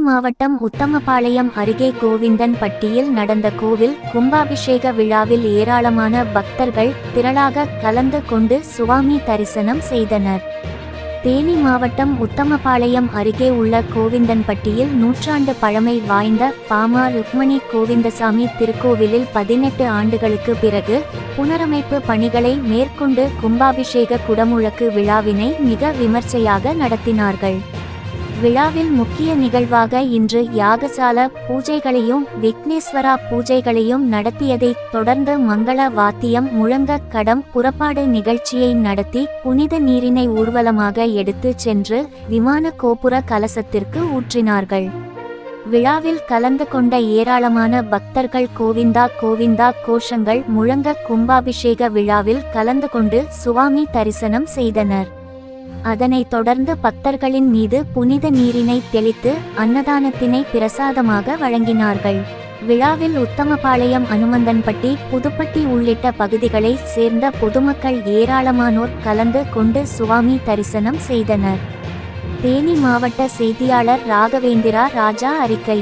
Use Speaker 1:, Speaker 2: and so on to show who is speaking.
Speaker 1: மாவட்டம் உத்தமபாளையம் அருகே கோவிந்தன்பட்டியில் நடந்த கோவில் கும்பாபிஷேக விழாவில் ஏராளமான பக்தர்கள் திரளாக கலந்து கொண்டு சுவாமி தரிசனம் செய்தனர். தேனி மாவட்டம் உத்தமபாளையம் அருகே உள்ள கோவிந்தன்பட்டியில் நூற்றாண்டு பழமை வாய்ந்த பாமா ருக்மணி கோவிந்தசாமி திருக்கோவிலில் 18 ஆண்டுகளுக்கு பிறகு புனரமைப்பு பணிகளை மேற்கொண்டு கும்பாபிஷேக குடமுழக்கு விழாவினை மிக விமர்சையாக நடத்தினார்கள். விழாவில் முக்கிய நிகழ்வாக இன்று யாகசால பூஜைகளையும் விக்னேஸ்வரா பூஜைகளையும் நடத்தியதைத் தொடர்ந்து மங்கள வாத்தியம் முழங்க கடம் புறப்பாடு நிகழ்ச்சியை நடத்தி புனித நீரினை ஊர்வலமாக எடுத்து சென்று விமான கோபுர கலசத்திற்கு ஊற்றினார்கள். விழாவில் கலந்து கொண்ட ஏராளமான பக்தர்கள் கோவிந்தா கோவிந்தா கோஷங்கள் முழங்க கும்பாபிஷேக விழாவில் கலந்து கொண்டு சுவாமி தரிசனம் செய்தனர். அதனைத் தொடர்ந்து பக்தர்களின் மீது புனித நீரினை தெளித்து அன்னதானத்தினை பிரசாதமாக வழங்கினார்கள். விழாவில் உத்தமபாளையம் அனுமந்தன்பட்டி புதுப்பட்டி உள்ளிட்ட பகுதிகளை சேர்ந்த பொதுமக்கள் ஏராளமானோர் கலந்து கொண்டு சுவாமி தரிசனம் செய்தனர். தேனி மாவட்ட செய்தியாளர் ராகவேந்திரா ராஜா அறிக்கை.